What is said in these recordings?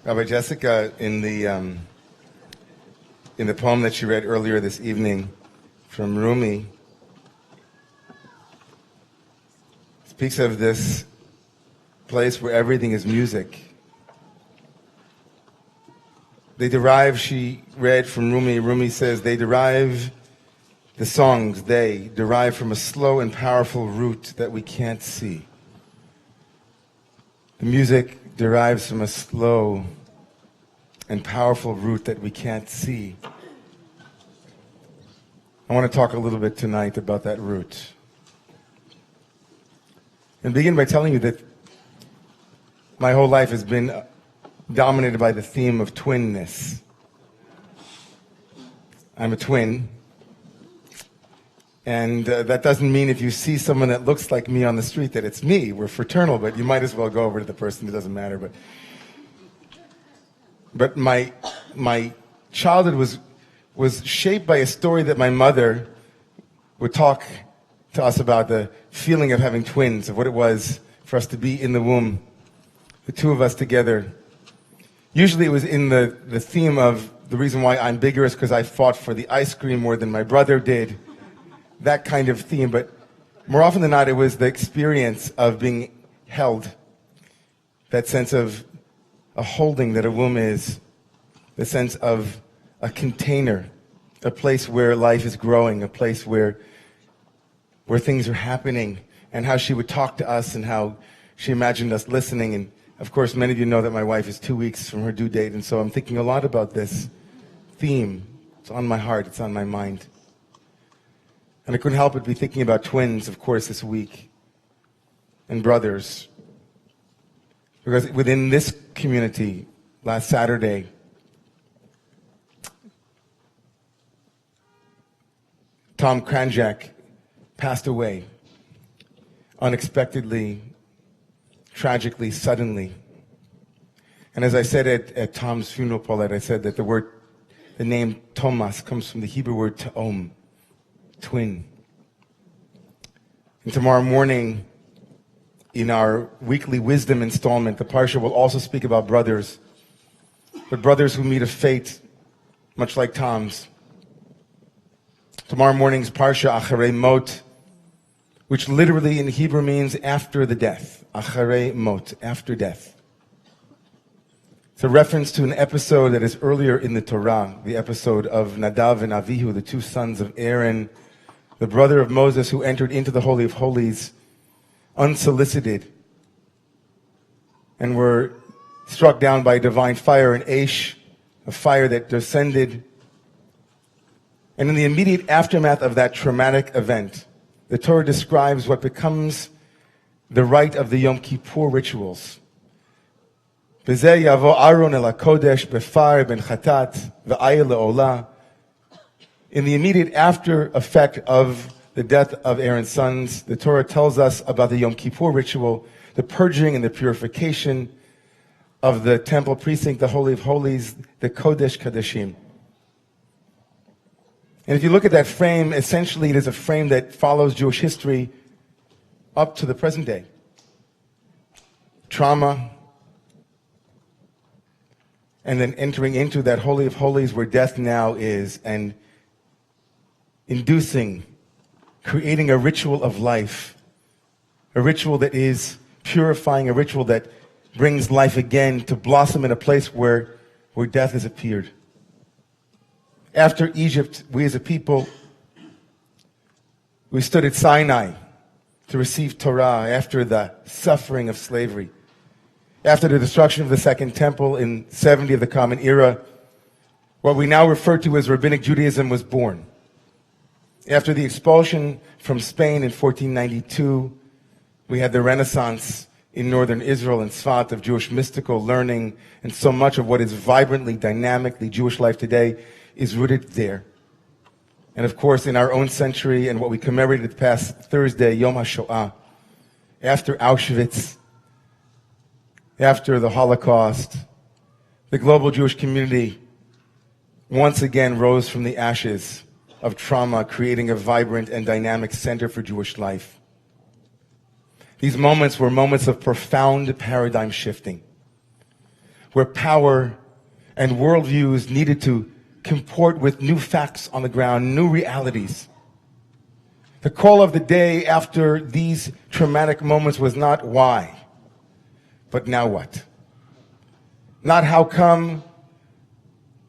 Rabbi Jessica, in the poem that she read earlier this evening from Rumi, speaks of this place where everything is music. She read from Rumi says, they derive from a slow and powerful root that we can't see. The music derives from a slow and powerful root that we can't see. I want to talk a little bit tonight about that root. And begin by telling you that my whole life has been dominated by the theme of twinness. I'm a twin. And that doesn't mean if you see someone that looks like me on the street that it's me. We're fraternal, but you might as well go over to the person. It doesn't matter. But my childhood was shaped by a story that my mother would talk to us about, the feeling of having twins, of what it was for us to be in the womb, the two of us together. Usually it was in the theme of the reason why I'm bigger is because I fought for the ice cream more than my brother did. That kind of theme. But more often than not, it was the experience of being held. That sense of a holding that a womb is. The sense of a container. A place where life is growing. A place where things are happening. And how she would talk to us and how she imagined us listening. And of course, many of you know that my wife is 2 weeks from her due date, and so I'm thinking a lot about this theme. It's on my heart, it's on my mind. And I couldn't help but be thinking about twins, of course, this week, and brothers. Because within this community, last Saturday, Tom Kranjak passed away unexpectedly, tragically, suddenly. And as I said at Tom's funeral, Paulette, I said that the name Thomas comes from the Hebrew word ta'om, twin. And tomorrow morning, in our weekly wisdom installment, the Parsha will also speak about brothers, but brothers who meet a fate much like Tom's. Tomorrow morning's Parsha, Acharei Mot, which literally in Hebrew means after the death. Acharei Mot, after death. It's a reference to an episode that is earlier in the Torah, the episode of Nadav and Avihu, the two sons of Aaron, the brother of Moses, who entered into the Holy of Holies unsolicited and were struck down by divine fire, an Aish, a fire that descended. And in the immediate aftermath of that traumatic event, the Torah describes what becomes the rite of the Yom Kippur rituals. B'zeh yavo Aaron el HaKodesh befar ben chatat v'ayel le'olah. In the immediate after effect of the death of Aaron's sons, the Torah tells us about the Yom Kippur ritual, the purging and the purification of the temple precinct, the Holy of Holies, the Kodesh Kadeshim. And if you look at that frame, essentially it is a frame that follows Jewish history up to the present day. Trauma, and then entering into that Holy of Holies where death now is, and creating a ritual of life, a ritual that is purifying, a ritual that brings life again to blossom in a place where death has appeared. After Egypt, we as a people, we stood at Sinai to receive Torah after the suffering of slavery. After the destruction of the Second Temple in 70 of the Common Era, what we now refer to as Rabbinic Judaism was born. After the expulsion from Spain in 1492, we had the Renaissance in northern Israel and Tzfat of Jewish mystical learning, and so much of what is vibrantly, dynamically Jewish life today is rooted there. And of course, in our own century and what we commemorated this past Thursday, Yom HaShoah, after Auschwitz, after the Holocaust, the global Jewish community once again rose from the ashes of trauma, creating a vibrant and dynamic center for Jewish life. These moments were moments of profound paradigm shifting. where power and worldviews needed to comport with new facts on the ground, new realities. The call of the day after these traumatic moments was not why, but now what? Not how come,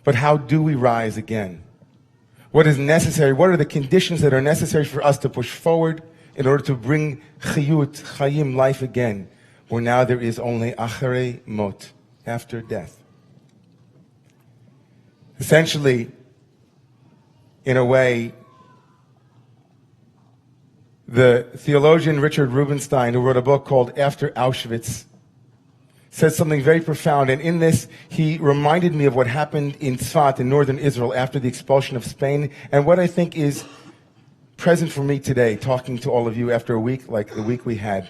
but how do we rise again? What is necessary? What are the conditions that are necessary for us to push forward in order to bring chiyut, chayim, life again, where now there is only acharei mot, after death? Essentially, in a way, the theologian Richard Rubinstein, who wrote a book called After Auschwitz, says something very profound. And in this, he reminded me of what happened in Tzfat in northern Israel after the expulsion of Spain, and what I think is present for me today, talking to all of you after a week like the week we had.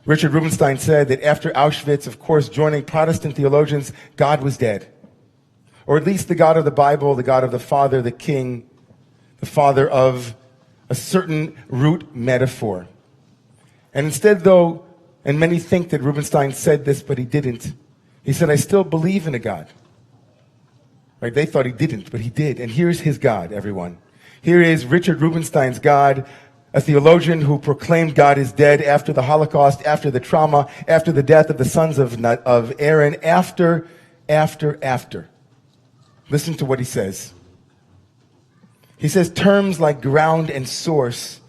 Richard Rubinstein said that after Auschwitz, of course, joining Protestant theologians, God was dead. Or at least the God of the Bible, the God of the Father, the King, the Father of a certain root metaphor. And instead, though, and many think that Rubinstein said this, but he didn't, he said, I still believe in a God. Right? They thought he didn't, but he did. And here's his God, everyone. Here is Richard Rubinstein's God, a theologian who proclaimed God is dead after the Holocaust, after the trauma, after the death of the sons of Aaron, after. Listen to what he says. He says, terms like ground and source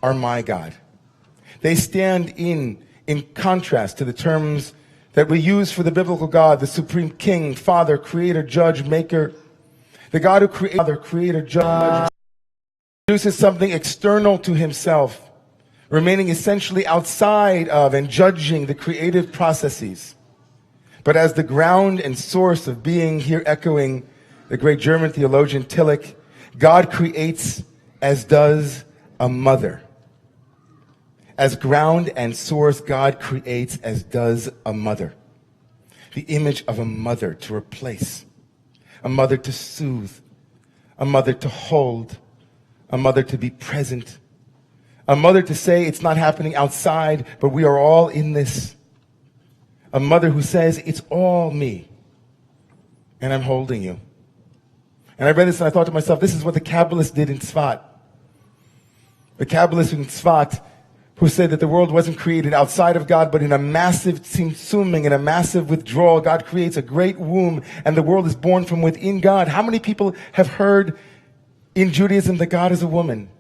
are my God. They stand in contrast to the terms that we use for the biblical God, the supreme king, father, creator, judge, maker. The God who creates, father, creator, judge, produces something external to himself, remaining essentially outside of and judging the creative processes. But as the ground and source of being, here echoing the great German theologian Tillich, God creates as does a mother. As ground and source, God creates as does a mother. The image of a mother to replace, a mother to soothe, a mother to hold, a mother to be present, a mother to say it's not happening outside, but we are all in this. A mother who says, it's all me, and I'm holding you. And I read this and I thought to myself, this is what the Kabbalists did in Tzfat. The Kabbalists in Tzfat, who said that the world wasn't created outside of God, but in a massive tzimtzuming, in a massive withdrawal. God creates a great womb, and the world is born from within God. How many people have heard in Judaism that God is a woman?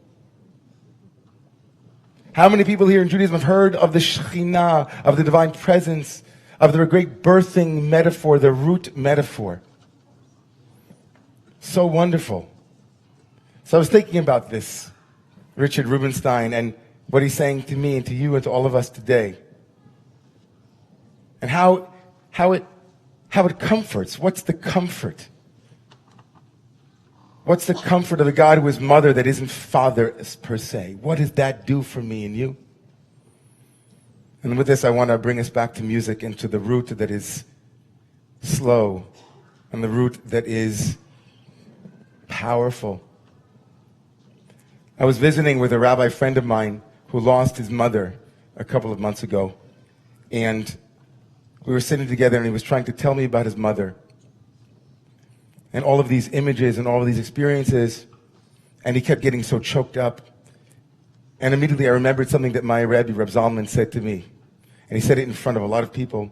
How many people here in Judaism have heard of the Shekhinah, of the divine presence, of the great birthing metaphor, the root metaphor? So wonderful. So I was thinking about this, Richard Rubinstein, and what he's saying to me and to you and to all of us today. And how it comforts. What's the comfort? What's the comfort of the God who is mother that isn't father per se? What does that do for me and you? And with this, I want to bring us back to music and to the root that is slow and the root that is powerful. I was visiting with a rabbi friend of mine who lost his mother a couple of months ago. And we were sitting together and he was trying to tell me about his mother. And all of these images and all of these experiences. And he kept getting so choked up. And immediately I remembered something that my Rabbi, Reb Zalman, said to me. And he said it in front of a lot of people.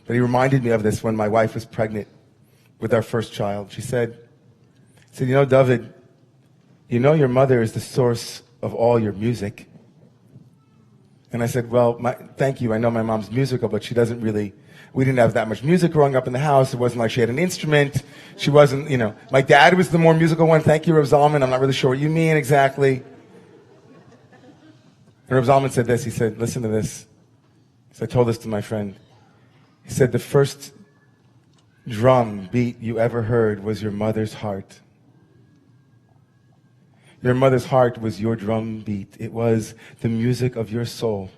But he reminded me of this when my wife was pregnant with our first child. She said, you know, David, you know your mother is the source of all your music. And I said, well, thank you. I know my mom's musical, but she doesn't really, we didn't have that much music growing up in the house. It wasn't like she had an instrument. She wasn't, you know, my dad was the more musical one. Thank you, Reb Zalman. I'm not really sure what you mean exactly. And Reb Zalman said this. He said, listen to this. So I told this to my friend. He said, the first drum beat you ever heard was your mother's heart. Your mother's heart was your drum beat. It was the music of your soul.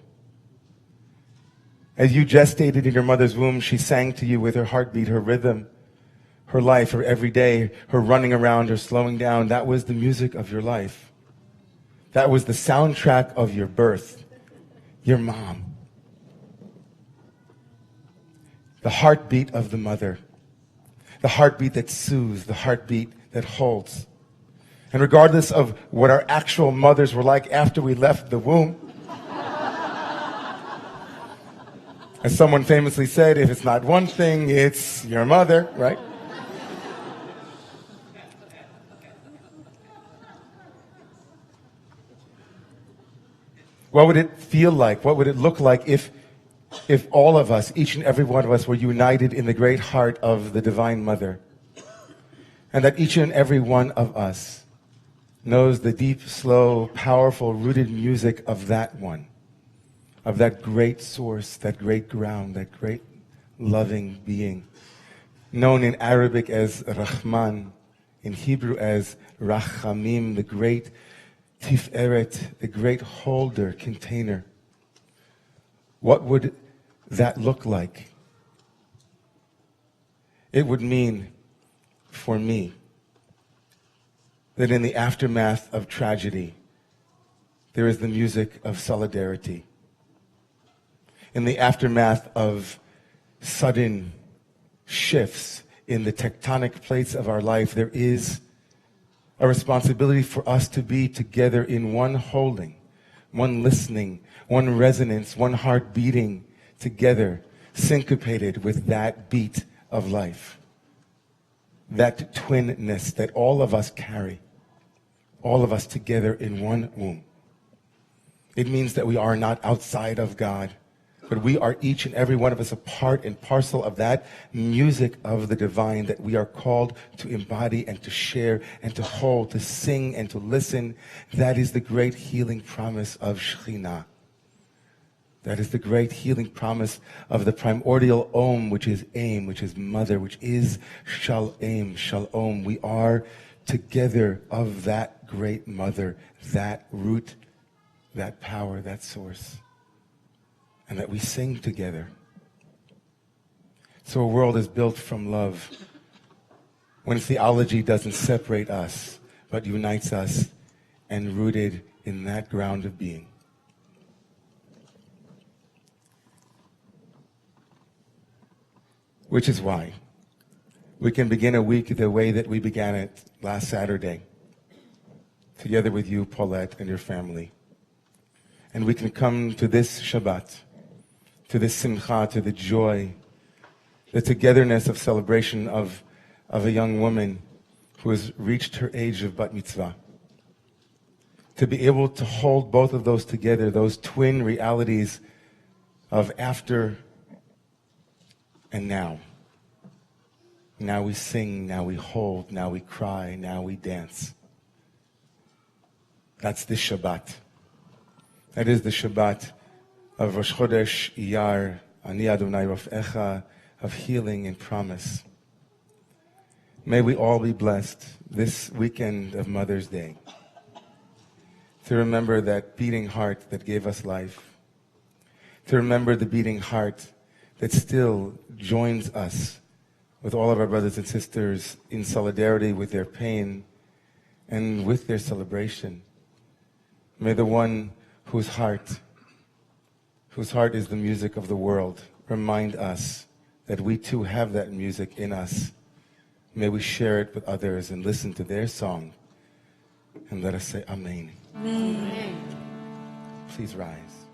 As you gestated in your mother's womb, she sang to you with her heartbeat, her rhythm, her life, her everyday, her running around, her slowing down. That was the music of your life. That was the soundtrack of your birth, your mom. the heartbeat of the mother, the heartbeat that soothes, the heartbeat that holds. And regardless of what our actual mothers were like after we left the womb, as someone famously said, if it's not one thing, it's your mother, right? What would it feel like? What would it look like if all of us, each and every one of us, were united in the great heart of the Divine Mother? And that each and every one of us knows the deep, slow, powerful, rooted music of that one, of that great source, that great ground, that great loving being, known in Arabic as Rahman, in Hebrew as Rachamim, the great Tiferet, the great holder, container. What would that look like? It would mean, for me, that in the aftermath of tragedy, there is the music of solidarity. In the aftermath of sudden shifts in the tectonic plates of our life, there is a responsibility for us to be together in one holding, one listening, one resonance, one heart beating together, syncopated with that beat of life, that twinness that all of us carry, all of us together in one womb. It means that we are not outside of God, but we are each and every one of us a part and parcel of that music of the divine that we are called to embody and to share and to hold, to sing and to listen. That is the great healing promise of Shekhinah. That is the great healing promise of the primordial Om, which is Aim, which is Mother, which is Shalom, Shalom. We are together of that great Mother, that root, that power, that source. And that we sing together. So a world is built from love. When theology doesn't separate us, but unites us and rooted in that ground of being. Which is why we can begin a week the way that we began it last Saturday, together with you, Paulette, and your family. And we can come to this Shabbat, to this simcha, to the joy, the togetherness of celebration of a young woman who has reached her age of bat mitzvah. To be able to hold both of those together, those twin realities of after and now. Now we sing, now we hold, now we cry, now we dance. That's this Shabbat. That is the Shabbat of Rosh Chodesh Iyar, Ani Adonai Rofecha, of healing and promise. May we all be blessed this weekend of Mother's Day to remember that beating heart that gave us life, to remember the beating heart that still joins us with all of our brothers and sisters in solidarity with their pain and with their celebration. May the one whose heart is the music of the world, remind us that we too have that music in us. May we share it with others and listen to their song. And let us say Amen. Amen. Please rise.